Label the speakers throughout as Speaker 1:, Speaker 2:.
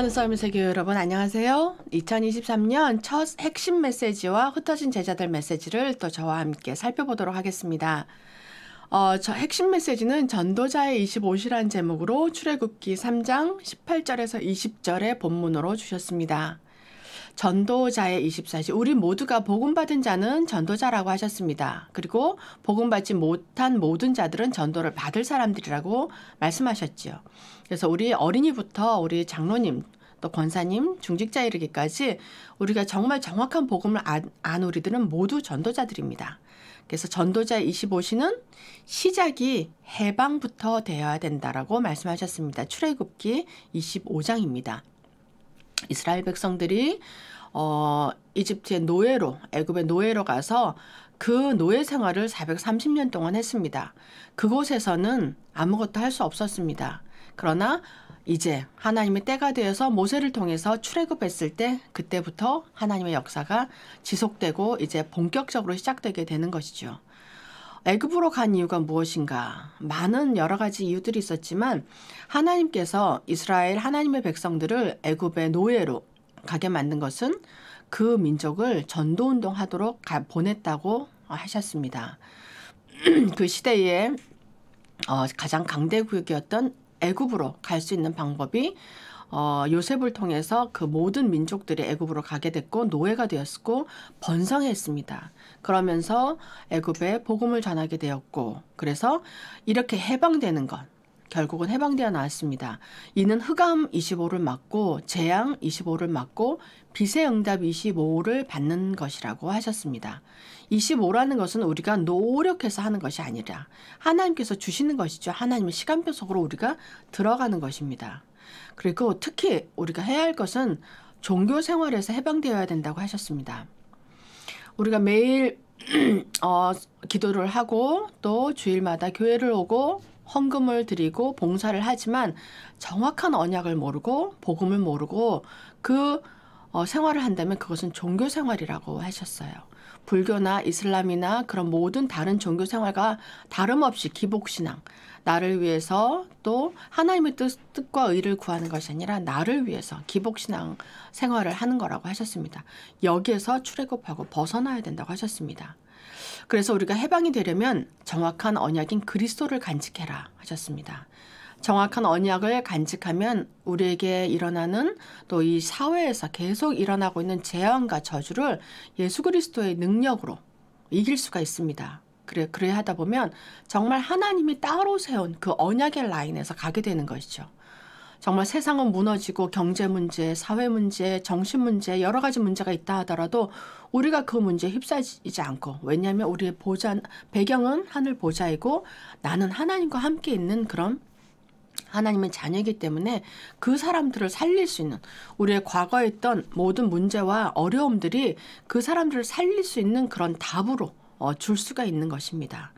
Speaker 1: 사랑하는 썰미 세계 여러분 안녕하세요. 2023년 첫 핵심 메시지와 흩어진 제자들 메시지를 또 저와 함께 살펴보도록 하겠습니다. 저 핵심 메시지는 전도자의 25시라는 제목으로 출애굽기 3장 18절에서 20절의 본문으로 주셨습니다. 전도자의 24시, 우리 모두가 복음받은 자는 전도자라고 하셨습니다. 그리고 복음받지 못한 모든 자들은 전도를 받을 사람들이라고 말씀하셨지요. 그래서 우리 어린이부터 우리 장로님, 또 권사님, 중직자 이르기까지 우리가 정말 정확한 복음을 안 우리들은 모두 전도자들입니다. 그래서 전도자의 25시는 시작이 해방부터 되어야 된다라고 말씀하셨습니다. 출애굽기 25장입니다. 이스라엘 백성들이 이집트의 노예로, 애굽의 노예로 가서 그 노예 생활을 430년 동안 했습니다. 그곳에서는 아무것도 할 수 없었습니다. 그러나 이제 하나님의 때가 되어서 모세를 통해서 출애굽했을 때 그때부터 하나님의 역사가 지속되고 이제 본격적으로 시작되게 되는 것이죠. 애굽으로 간 이유가 무엇인가? 많은 여러 가지 이유들이 있었지만 하나님께서 이스라엘 하나님의 백성들을 애굽의 노예로 가게 만든 것은 그 민족을 전도운동 하도록 보냈다고 하셨습니다. 그 시대에 가장 강대국이었던 애굽으로 갈 수 있는 방법이 요셉을 통해서 그 모든 민족들이 애굽으로 가게 됐고 노예가 되었고 번성했습니다. 그러면서 애굽에 복음을 전하게 되었고 그래서 이렇게 해방되는 것 결국은 해방되어 나왔습니다. 이는 흑암 25를 맞고 재앙 25를 맞고 빛의 응답 25를 받는 것이라고 하셨습니다. 25라는 것은 우리가 노력해서 하는 것이 아니라 하나님께서 주시는 것이죠. 하나님의 시간표 속으로 우리가 들어가는 것입니다. 그리고 특히 우리가 해야 할 것은 종교 생활에서 해방되어야 된다고 하셨습니다. 우리가 매일 기도를 하고 또 주일마다 교회를 오고 헌금을 드리고 봉사를 하지만 정확한 언약을 모르고 복음을 모르고 그 생활을 한다면 그것은 종교 생활이라고 하셨어요. 불교나 이슬람이나 그런 모든 다른 종교 생활과 다름없이 기복신앙, 나를 위해서 또 하나님의 뜻과 의를 구하는 것이 아니라 나를 위해서 기복신앙 생활을 하는 거라고 하셨습니다. 여기에서 출애굽하고 벗어나야 된다고 하셨습니다. 그래서 우리가 해방이 되려면 정확한 언약인 그리스도를 간직해라 하셨습니다. 정확한 언약을 간직하면 우리에게 일어나는 또 이 사회에서 계속 일어나고 있는 재앙과 저주를 예수 그리스도의 능력으로 이길 수가 있습니다. 그래야 하다 보면 정말 하나님이 따로 세운 그 언약의 라인에서 가게 되는 것이죠. 정말 세상은 무너지고 경제 문제, 사회 문제, 정신 문제 여러 가지 문제가 있다 하더라도 우리가 그 문제에 휩싸이지 않고 왜냐하면 우리의 배경은 하늘 보좌이고 나는 하나님과 함께 있는 그런 하나님의 자녀이기 때문에 그 사람들을 살릴 수 있는 우리의 과거에 있던 모든 문제와 어려움들이 그 사람들을 살릴 수 있는 그런 답으로 줄 수가 있는 것입니다.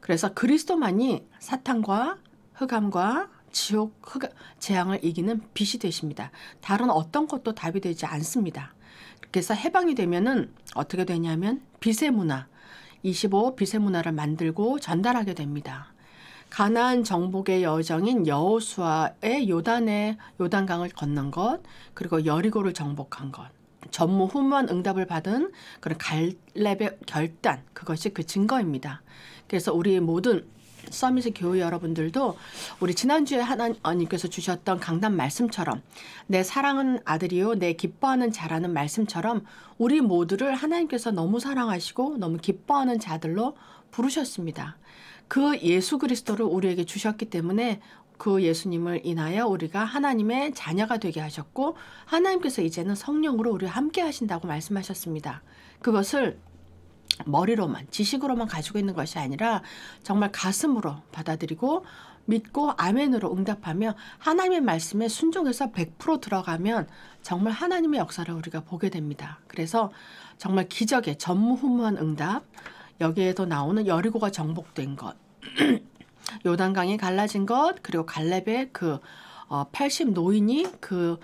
Speaker 1: 그래서 그리스도만이 사탄과 흑암과 지옥, 재앙을 이기는 빛이 되십니다. 다른 어떤 것도 답이 되지 않습니다. 그래서 해방이 되면은 어떻게 되냐면 빛의 문화, 25 빛의 문화를 만들고 전달하게 됩니다. 가나안 정복의 여정인 여호수아의 요단강을 건넌 것, 그리고 여리고를 정복한 것, 전무후무한 응답을 받은 그런 갈렙의 결단, 그것이 그 증거입니다. 그래서 우리 모든 서밋의 교회 여러분들도 우리 지난주에 하나님께서 주셨던 강단 말씀처럼 내 사랑하는 아들이요 내 기뻐하는 자라는 말씀처럼 우리 모두를 하나님께서 너무 사랑하시고 너무 기뻐하는 자들로 부르셨습니다. 그 예수 그리스도를 우리에게 주셨기 때문에 그 예수님을 인하여 우리가 하나님의 자녀가 되게 하셨고 하나님께서 이제는 성령으로 우리와 함께 하신다고 말씀하셨습니다. 그것을 머리로만 지식으로만 가지고 있는 것이 아니라 정말 가슴으로 받아들이고 믿고 아멘으로 응답하며 하나님의 말씀에 순종해서 100% 들어가면 정말 하나님의 역사를 우리가 보게 됩니다. 그래서 정말 기적의 전무후무한 응답, 여기에도 나오는 여리고가 정복된 것, 요단강이 갈라진 것, 그리고 갈렙의 그 80 노인이 그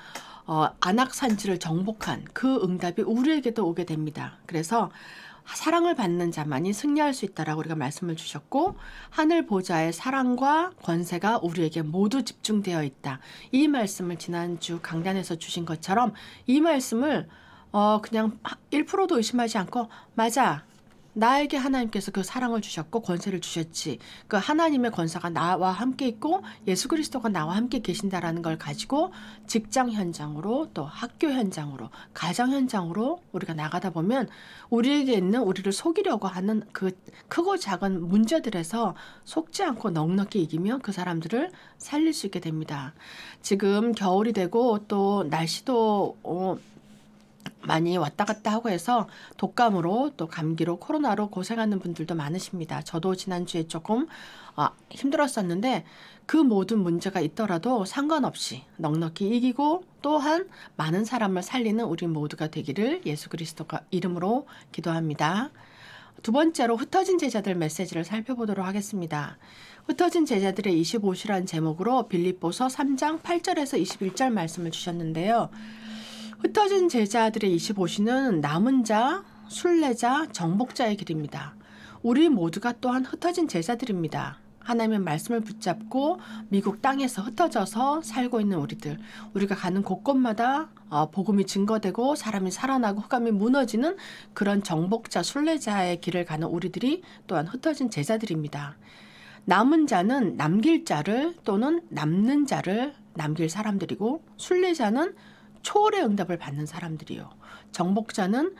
Speaker 1: 안악산지를 정복한 그 응답이 우리에게도 오게 됩니다. 그래서 사랑을 받는 자만이 승리할 수 있다라고 우리가 말씀을 주셨고, 하늘 보좌의 사랑과 권세가 우리에게 모두 집중되어 있다. 이 말씀을 지난주 강단에서 주신 것처럼 이 말씀을 그냥 1%도 의심하지 않고, 맞아, 나에게 하나님께서 그 사랑을 주셨고 권세를 주셨지. 그 하나님의 권세가 나와 함께 있고 예수 그리스도가 나와 함께 계신다라는 걸 가지고 직장 현장으로, 또 학교 현장으로, 가정 현장으로 우리가 나가다 보면 우리에게 있는, 우리를 속이려고 하는 그 크고 작은 문제들에서 속지 않고 넉넉히 이기며 그 사람들을 살릴 수 있게 됩니다. 지금 겨울이 되고 또 날씨도 많이 왔다 갔다 하고 해서 독감으로, 또 감기로, 코로나로 고생하는 분들도 많으십니다. 저도 지난주에 조금 힘들었었는데, 그 모든 문제가 있더라도 상관없이 넉넉히 이기고 또한 많은 사람을 살리는 우리 모두가 되기를 예수 그리스도가 이름으로 기도합니다. 두 번째로 흩어진 제자들 메시지를 살펴보도록 하겠습니다. 흩어진 제자들의 25시라는 제목으로 빌립보서 3장 8절에서 21절 말씀을 주셨는데요. 흩어진 제자들의 25시는 남은 자, 순례자, 정복자의 길입니다. 우리 모두가 또한 흩어진 제자들입니다. 하나님의 말씀을 붙잡고 미국 땅에서 흩어져서 살고 있는 우리들, 우리가 가는 곳곳마다 복음이 증거되고 사람이 살아나고 흑암이 무너지는 그런 정복자, 순례자의 길을 가는 우리들이 또한 흩어진 제자들입니다. 남은 자는 남길 자를, 또는 남는 자를 남길 사람들이고, 순례자는 초월의 응답을 받는 사람들이요. 정복자는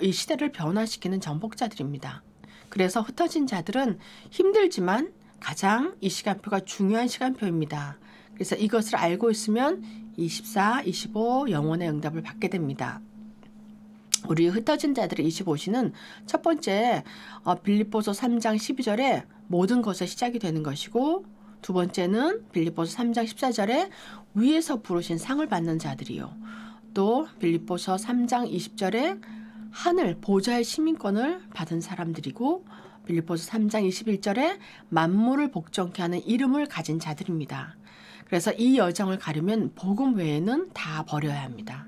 Speaker 1: 이 시대를 변화시키는 정복자들입니다. 그래서 흩어진 자들은 힘들지만 가장 이 시간표가 중요한 시간표입니다. 그래서 이것을 알고 있으면 24, 25 영혼의 응답을 받게 됩니다. 우리 흩어진 자들의 25시는 첫 번째 빌립보서 3장 12절에 모든 것의 시작이 되는 것이고, 두 번째는 빌립보서 3장 14절에 위에서 부르신 상을 받는 자들이요. 또 빌립보서 3장 20절에 하늘 보좌의 시민권을 받은 사람들이고, 빌립보서 3장 21절에 만물을 복종케 하는 이름을 가진 자들입니다. 그래서 이 여정을 가려면 복음 외에는 다 버려야 합니다.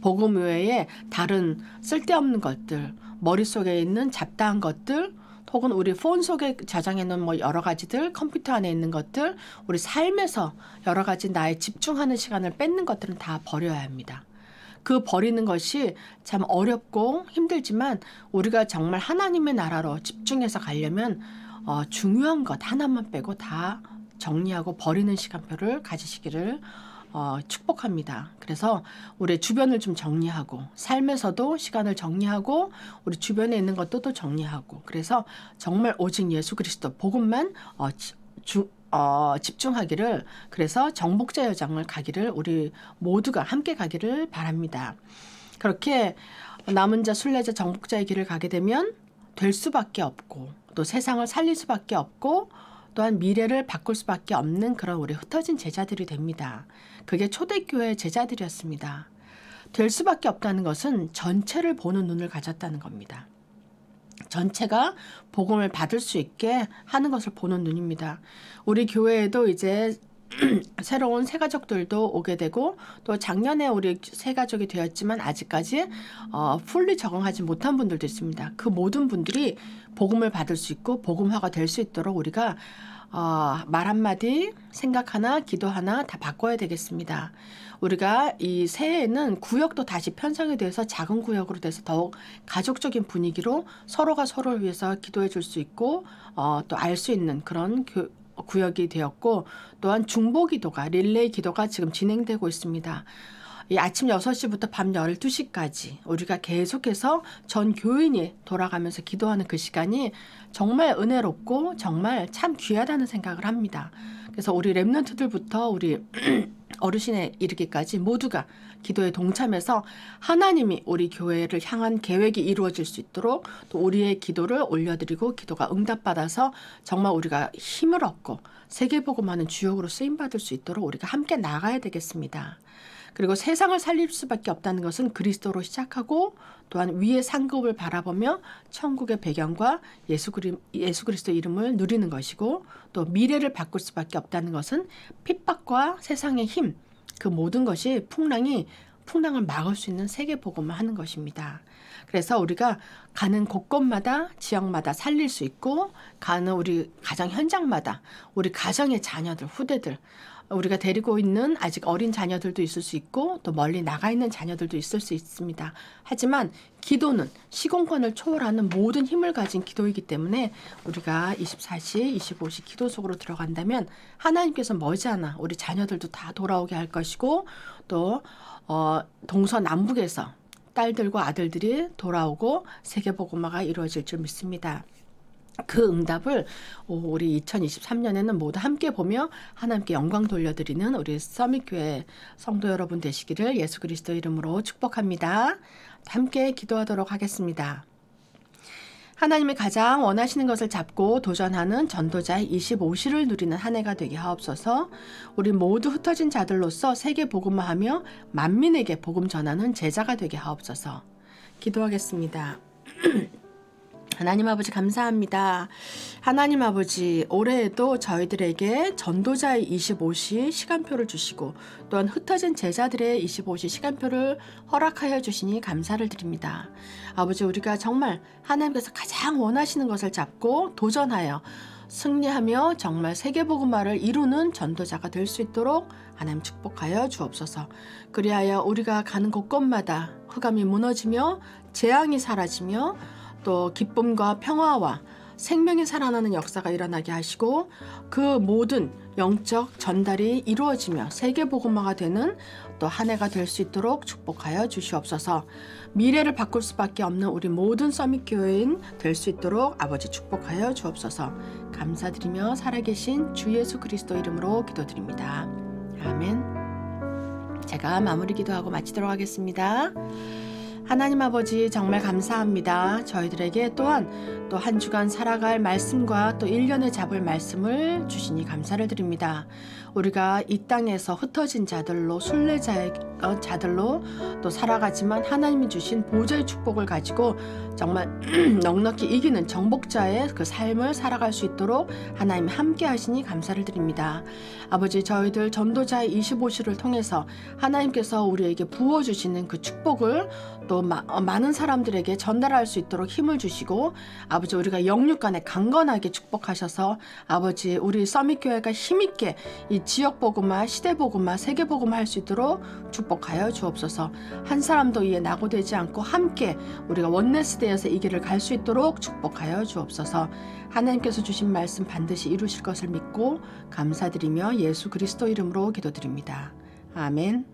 Speaker 1: 복음 외에 다른 쓸데없는 것들, 머릿속에 있는 잡다한 것들, 혹은 우리 폰 속에 저장해 놓은 뭐 여러 가지들, 컴퓨터 안에 있는 것들, 우리 삶에서 여러 가지 나의 집중하는 시간을 뺏는 것들은 다 버려야 합니다. 그 버리는 것이 참 어렵고 힘들지만 우리가 정말 하나님의 나라로 집중해서 가려면 중요한 것 하나만 빼고 다 정리하고 버리는 시간표를 가지시기를 축복합니다. 그래서 우리 주변을 좀 정리하고, 삶에서도 시간을 정리하고, 우리 주변에 있는 것도 또 정리하고, 그래서 정말 오직 예수 그리스도 복음만 집중하기를, 그래서 정복자 여정을 가기를 우리 모두가 함께 가기를 바랍니다. 그렇게 남은 자, 순례자, 정복자의 길을 가게 되면 될 수밖에 없고, 또 세상을 살릴 수밖에 없고, 또한 미래를 바꿀 수밖에 없는 그런 우리 흩어진 제자들이 됩니다. 그게 초대교회의 제자들이었습니다. 될 수밖에 없다는 것은 전체를 보는 눈을 가졌다는 겁니다. 전체가 복음을 받을 수 있게 하는 것을 보는 눈입니다. 우리 교회에도 이제 새로운 새가족들도 오게 되고, 또 작년에 우리 새가족이 되었지만 아직까지 풀리 적응하지 못한 분들도 있습니다. 그 모든 분들이 복음을 받을 수 있고 복음화가 될 수 있도록 우리가 말 한마디, 생각 하나, 기도 하나 다 바꿔야 되겠습니다. 우리가 이 새해에는 구역도 다시 편성이 돼서 작은 구역으로 돼서 더욱 가족적인 분위기로 서로가 서로를 위해서 기도해 줄 수 있고 또 알 수 있는 그런 구역이 되었고, 또한 중보 기도가, 릴레이 기도가 지금 진행되고 있습니다. 이 아침 6시부터 밤 12시까지 우리가 계속해서 전 교인이 돌아가면서 기도하는 그 시간이 정말 은혜롭고 정말 참 귀하다는 생각을 합니다. 그래서 우리 렘넌트들부터 우리 어르신에 이르기까지 모두가 기도에 동참해서 하나님이 우리 교회를 향한 계획이 이루어질 수 있도록 또 우리의 기도를 올려드리고 기도가 응답받아서 정말 우리가 힘을 얻고 세계복음하는 주역으로 쓰임받을 수 있도록 우리가 함께 나가야 되겠습니다. 그리고 세상을 살릴 수밖에 없다는 것은 그리스도로 시작하고, 또한 위의 상급을 바라보며 천국의 배경과 예수 그리스도 이름을 누리는 것이고, 또 미래를 바꿀 수밖에 없다는 것은 핍박과 세상의 힘, 그 모든 것이 풍랑이 풍랑을 막을 수 있는 세계복음을 하는 것입니다. 그래서 우리가 가는 곳곳마다 지역마다 살릴 수 있고 가는 우리 가정 현장마다 우리 가정의 자녀들, 후대들, 우리가 데리고 있는 아직 어린 자녀들도 있을 수 있고 또 멀리 나가 있는 자녀들도 있을 수 있습니다. 하지만 기도는 시공간을 초월하는 모든 힘을 가진 기도이기 때문에 우리가 24시, 25시 기도 속으로 들어간다면 하나님께서 머지않아 우리 자녀들도 다 돌아오게 할 것이고 또 동서남북에서 딸들과 아들들이 돌아오고 세계복음화가 이루어질 줄 믿습니다. 그 응답을 우리 2023년에는 모두 함께 보며 하나님께 영광 돌려드리는 우리 서밋교회 성도 여러분 되시기를 예수 그리스도 이름으로 축복합니다. 함께 기도하도록 하겠습니다. 하나님이 가장 원하시는 것을 잡고 도전하는 전도자의 25시를 누리는 한 해가 되게 하옵소서. 우리 모두 흩어진 자들로서 세계 복음화하며 만민에게 복음 전하는 제자가 되게 하옵소서. 기도하겠습니다. 하나님 아버지 감사합니다. 하나님 아버지 올해에도 저희들에게 전도자의 25시 시간표를 주시고 또한 흩어진 제자들의 25시 시간표를 허락하여 주시니 감사를 드립니다. 아버지 우리가 정말 하나님께서 가장 원하시는 것을 잡고 도전하여 승리하며 정말 세계복음화를 이루는 전도자가 될 수 있도록 하나님 축복하여 주옵소서. 그리하여 우리가 가는 곳곳마다 흑암이 무너지며 재앙이 사라지며 또 기쁨과 평화와 생명이 살아나는 역사가 일어나게 하시고 그 모든 영적 전달이 이루어지며 세계복음화가 되는 또 한 해가 될 수 있도록 축복하여 주시옵소서. 미래를 바꿀 수밖에 없는 우리 모든 서밋교회인 될 수 있도록 아버지 축복하여 주옵소서. 감사드리며 살아계신 주 예수 그리스도 이름으로 기도드립니다. 아멘. 제가 마무리 기도하고 마치도록 하겠습니다. 하나님 아버지 정말 감사합니다. 저희들에게 또한 또 한 주간 살아갈 말씀과 또 1년에 잡을 말씀을 주시니 감사를 드립니다. 우리가 이 땅에서 흩어진 자들로 순례자의 자들로 또 살아가지만 하나님이 주신 보좌의 축복을 가지고 정말 넉넉히 이기는 정복자의 그 삶을 살아갈 수 있도록 하나님이 함께 하시니 감사를 드립니다. 아버지 저희들 전도자의 25시를 통해서 하나님께서 우리에게 부어주시는 그 축복을 또 많은 사람들에게 전달할 수 있도록 힘을 주시고 아버지 우리가 영육간에 강건하게 축복하셔서 아버지 우리 서밋교회가 힘있게 이 지역복음화, 시대복음화, 세계복음화 할 수 있도록 축복하여 주옵소서. 한 사람도 이에 낙오되지 않고 함께 우리가 원네스대에서 이 길을 갈 수 있도록 축복하여 주옵소서. 하나님께서 주신 말씀 반드시 이루실 것을 믿고 감사드리며 예수 그리스도 이름으로 기도드립니다. 아멘.